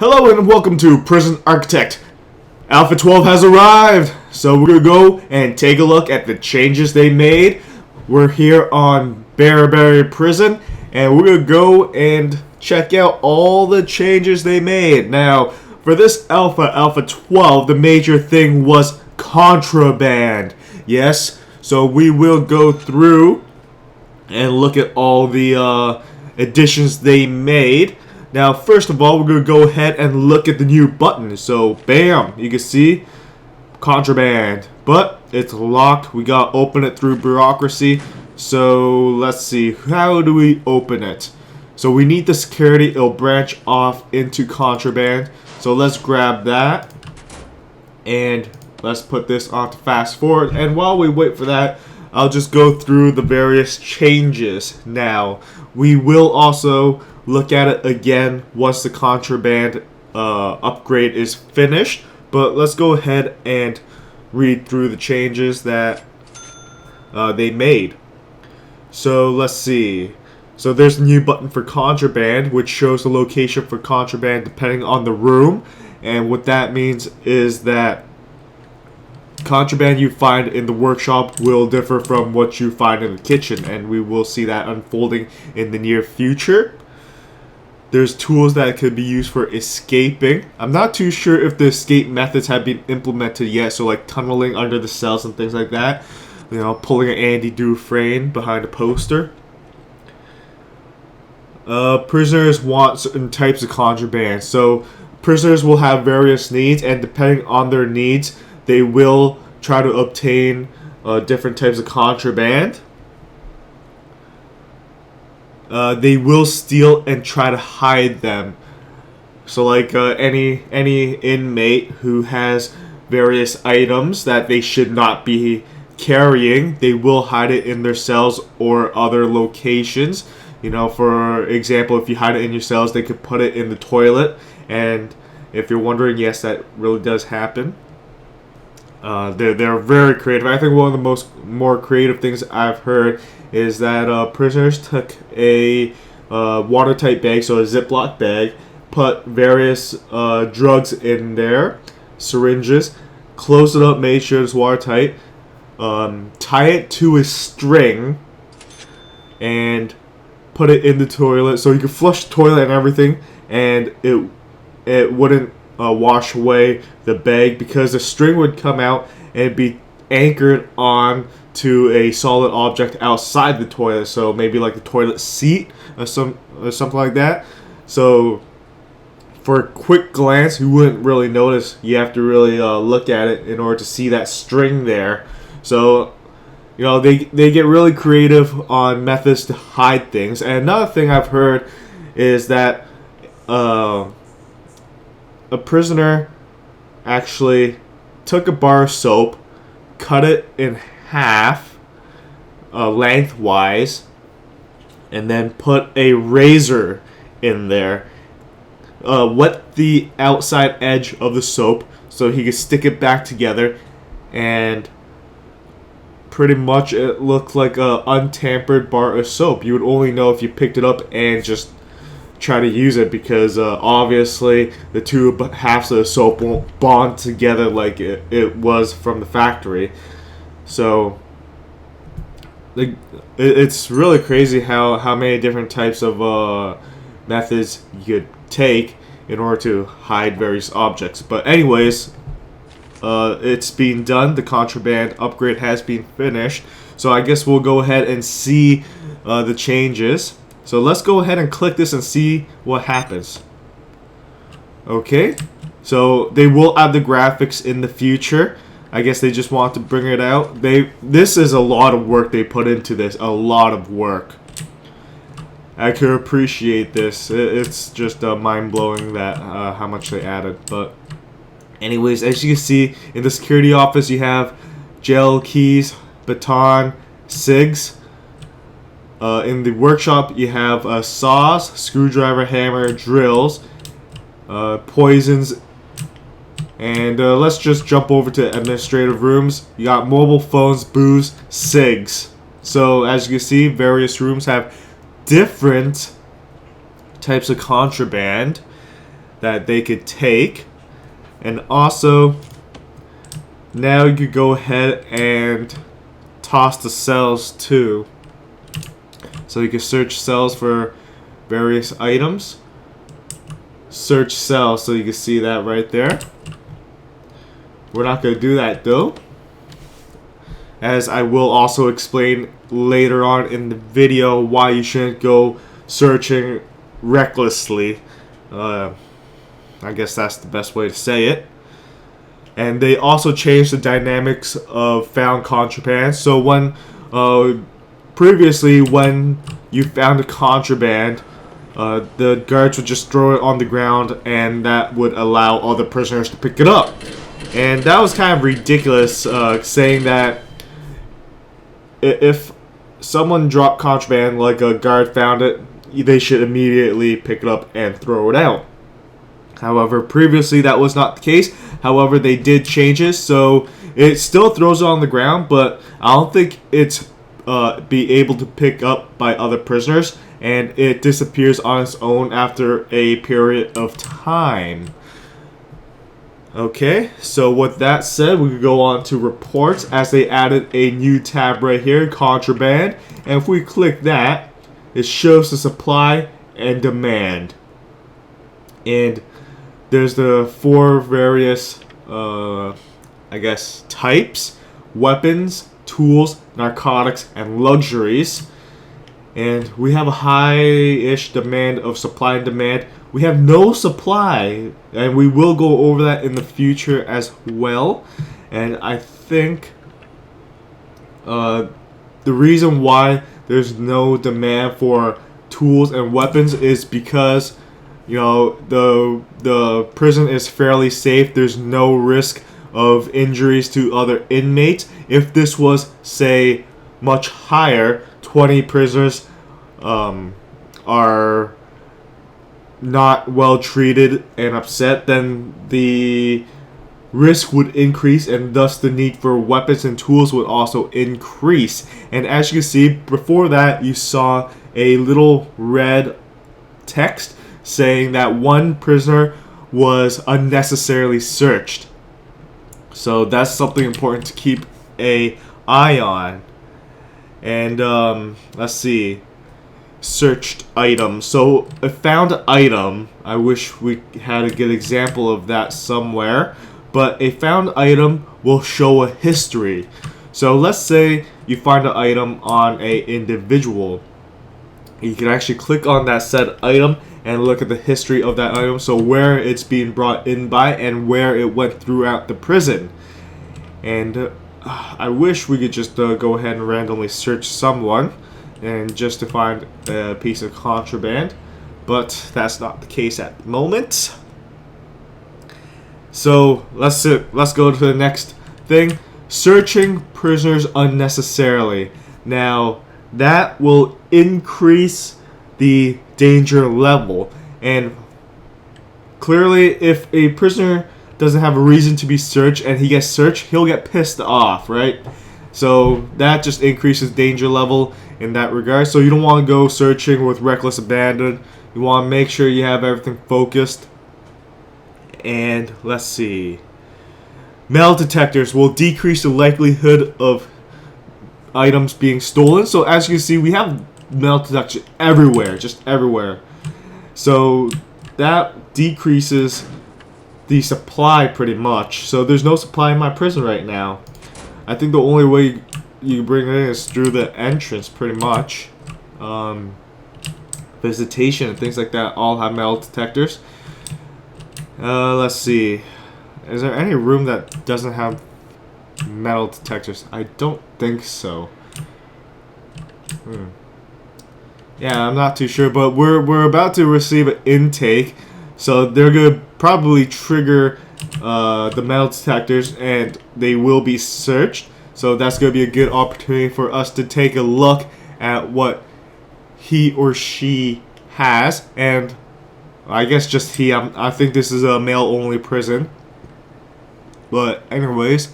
Hello and welcome to Prison Architect. Alpha 12 has arrived, so we're going to go and take a look at the changes they made. We're here on Bearberry Prison, and we're going to go and check out all the changes they made. Now, for this Alpha 12, the major thing was contraband. Yes, so we will go through and look at all the additions they made. Now, first of all, we're going to go ahead and look at the new button. So, bam, you can see contraband, but it's locked. We got to open it through bureaucracy. So, let's see, how do we open it? So, we need the security. It'll branch off into contraband. So, let's grab that and let's put this on to fast forward. And while we wait for that, I'll just go through the various changes. Now, we will also look at it again once the contraband upgrade is finished. But let's go ahead and read through the changes that they made. So let's see. So there's a new button for contraband, which shows the location for contraband depending on the room. And what that means is that contraband you find in the workshop will differ from what you find in the kitchen, and we will see that unfolding in the near future. There's tools that could be used for escaping. I'm not too sure if the escape methods have been implemented yet, so like tunneling under the cells and things like that. You know, pulling an Andy Dufresne behind a poster. Prisoners want certain types of contraband. So prisoners will have various needs, and depending on their needs, they will try to obtain different types of contraband. They will steal and try to hide them. So like any inmate who has various items that they should not be carrying, they will hide it in their cells or other locations. You know, for example, if you hide it in your cells, they could put it in the toilet. And if you're wondering, yes, that really does happen. They're very creative. I think one of the more creative things I've heard is that prisoners took a watertight bag, so a Ziploc bag, put various drugs in there, syringes, closed it up, made sure it's watertight, tie it to a string, and put it in the toilet. So you could flush the toilet and everything, and it wouldn't wash away the bag because the string would come out and be anchored on to a solid object outside the toilet, so maybe like the toilet seat or something like that. So for a quick glance, you wouldn't really notice. You have to really look at it in order to see that string there. So you know, they get really creative on methods to hide things. And another thing I've heard is that a prisoner actually took a bar of soap, cut it in half lengthwise, and then put a razor in there, wet the outside edge of the soap so he could stick it back together, and pretty much it looked like a untampered bar of soap. You would only know if you picked it up and just try to use it, because obviously the two halves of the soap won't bond together like it was from the factory. So it's really crazy how many different types of methods you could take in order to hide various objects. But anyways, it's been done. The contraband upgrade has been finished, so I guess we'll go ahead and see the changes. So let's go ahead and click this and see what happens. Okay, so they will add the graphics in the future. I guess they just want to bring it out. This is a lot of work they put into this. A lot of work. I could appreciate this. It's just mind-blowing that how much they added. But anyways, as you can see, in the security office you have jail keys, baton, SIGs. In the workshop you have saws, screwdriver, hammer, drills, poisons, and let's just jump over to administrative rooms. You got mobile phones, booze, SIGs. So as you can see, various rooms have different types of contraband. that they could take. And also, now you could go ahead and toss the cells too. So you can search cells for various items. Search cells, so you can see that right there. We're not going to do that though, as I will also explain later on in the video why you shouldn't go searching recklessly. I guess that's the best way to say it. And they also changed the dynamics of found contraband. So when previously when you found a contraband, the guards would just throw it on the ground, and that would allow other prisoners to pick it up. And that was kind of ridiculous, saying that if someone dropped contraband, like a guard found it, they should immediately pick it up and throw it out. However, previously that was not the case. However, they did change it, so it still throws it on the ground, but I don't think it's be able to pick up by other prisoners, and it disappears on its own after a period of time. Okay, so with that said, we could go on to reports, as they added a new tab right here, contraband. And if we click that, it shows the supply and demand. And there's the 4 various, I guess, types: weapons, tools, narcotics, and luxuries. And we have a high-ish demand of supply and demand. We have no supply, and we will go over that in the future as well. And I think the reason why there's no demand for tools and weapons is because, you know, the prison is fairly safe. There's no risk of injuries to other inmates. If this was, say, much higher, 20 prisoners are not well treated and upset, then the risk would increase, and thus the need for weapons and tools would also increase. And as you can see, before that you saw a little red text saying that one prisoner was unnecessarily searched. So that's something important to keep an eye on. And let's see, searched item. So a found item, I wish we had a good example of that somewhere, but a found item will show a history. So let's say you find an item on a individual. You can actually click on that said item and look at the history of that item, so where it's being brought in by and where it went throughout the prison. And I wish we could just go ahead and randomly search someone and just to find a piece of contraband, but that's not the case at the moment. So let's go to the next thing: searching prisoners unnecessarily. Now that will increase the danger level, and clearly if a prisoner doesn't have a reason to be searched and he gets searched, he'll get pissed off, right? So that just increases danger level in that regard. So you don't want to go searching with reckless abandon. You want to make sure you have everything focused. And let's see, metal detectors will decrease the likelihood of items being stolen. So as you can see, we have metal detectors everywhere, just everywhere. So that decreases the supply pretty much. So there's no supply in my prison right now. I think the only way you bring it in is through the entrance, pretty much. Visitation and things like that all have metal detectors. Let's see, is there any room that doesn't have metal detectors? I don't think so. Yeah, I'm not too sure, but we're about to receive an intake, so they're gonna probably trigger the metal detectors, and they will be searched. So that's gonna be a good opportunity for us to take a look at what he or she has, and I guess just he. I think this is a male-only prison. But anyways,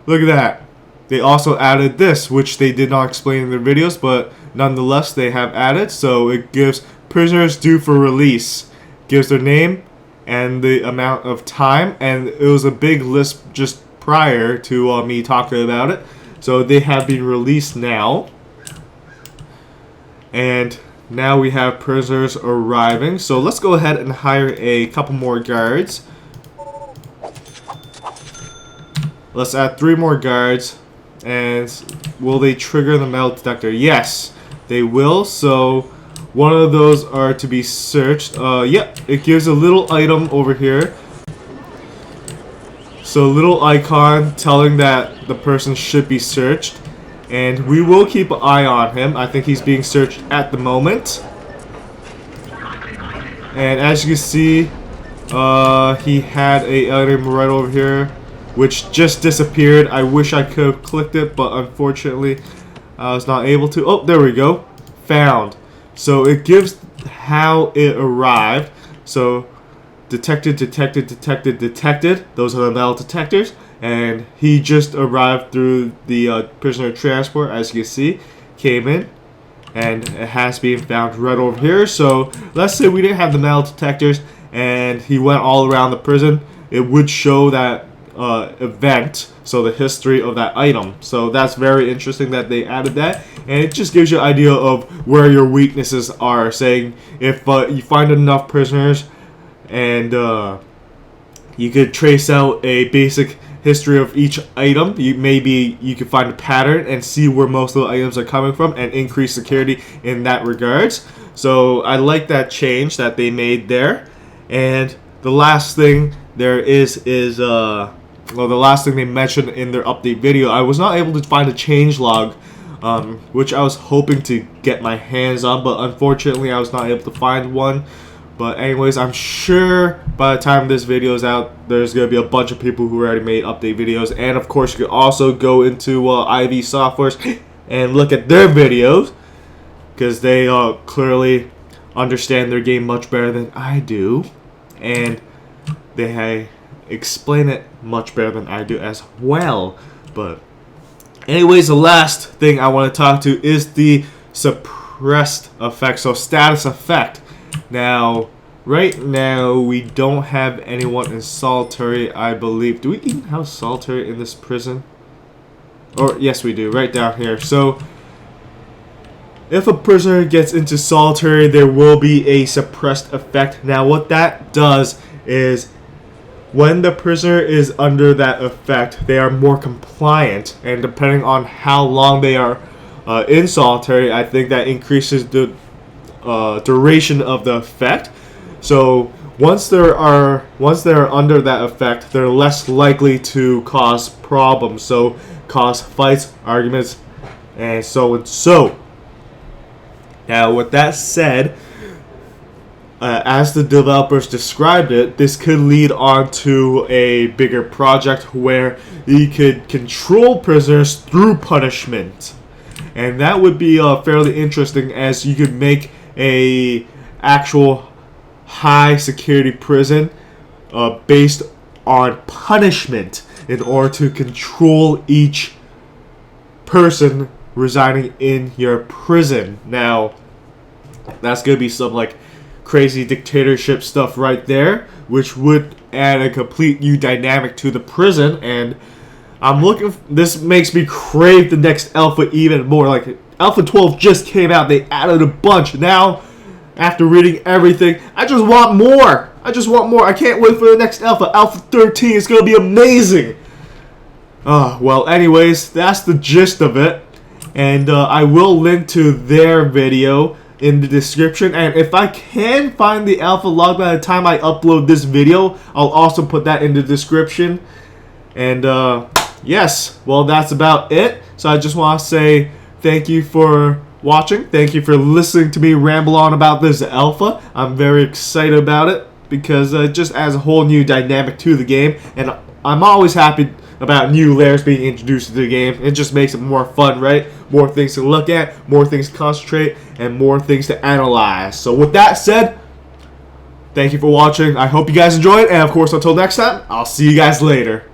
look at that. They also added this, which they did not explain in their videos, but nonetheless they have added. So it gives prisoners due for release, gives their name and the amount of time, and it was a big list just prior to me talking about it. So they have been released now, and now we have prisoners arriving. So let's go ahead and hire a couple more guards. Let's add 3 more guards. And will they trigger the metal detector? Yes, they will. So one of those are to be searched. Yep, it gives a little item over here. So a little icon telling that the person should be searched. And we will keep an eye on him. I think he's being searched at the moment. And as you can see, he had a item right over here, which just disappeared. I wish I could have clicked it, but unfortunately I was not able to. Oh, there we go. Found. So it gives how it arrived. So detected, detected, detected, detected. Those are the metal detectors. And he just arrived through the prisoner transport, as you can see. Came in. And it has been found right over here. So let's say we didn't have the metal detectors and he went all around the prison. It would show that event, so the history of that item. So that's very interesting that they added that, and it just gives you an idea of where your weaknesses are. Saying if you find enough prisoners and you could trace out a basic history of each item, maybe you could find a pattern and see where most of the items are coming from and increase security in that regards. So I like that change that they made there. And the last thing there is well, the last thing they mentioned in their update video, I was not able to find a changelog, which I was hoping to get my hands on, but unfortunately I was not able to find one. But anyways, I'm sure by the time this video is out, there's going to be a bunch of people who already made update videos. And of course, you can also go into IVsoftware and look at their videos, because they clearly understand their game much better than I do. And they explain it much better than I do as well. But anyways, the last thing I want to talk to is the suppressed effect, so status effect. Now right now we don't have anyone in solitary, I believe. Do we even have solitary in this prison? Or yes, we do, right down here. So if a prisoner gets into solitary, there will be a suppressed effect. Now what that does is, when the prisoner is under that effect, they are more compliant, and depending on how long they are in solitary, I think that increases the duration of the effect. So once they're under that effect, they're less likely to cause problems, so cause fights, arguments, and so and so. Now with that said, as the developers described it, this could lead on to a bigger project where you could control prisoners through punishment. And that would be fairly interesting, as you could make a actual high security prison based on punishment in order to control each person residing in your prison. Now, that's going to be some like crazy dictatorship stuff right there, which would add a complete new dynamic to the prison. And I'm looking this makes me crave the next alpha even more. Like, alpha 12 just came out, they added a bunch. Now after reading everything, I just want more. I can't wait for the next alpha. Alpha 13 is going to be amazing. Well, anyways, that's the gist of it. And I will link to their video in the description, and if I can find the alpha log by the time I upload this video, I'll also put that in the description. And yes, well, that's about it. So I just want to say thank you for watching. Thank you for listening to me ramble on about this alpha. I'm very excited about it, because it just adds a whole new dynamic to the game, and I'm always happy about new layers being introduced to the game. It just makes it more fun, right? More things to look at, more things to concentrate, and more things to analyze. So with that said, thank you for watching. I hope you guys enjoyed, and of course, until next time, I'll see you guys later.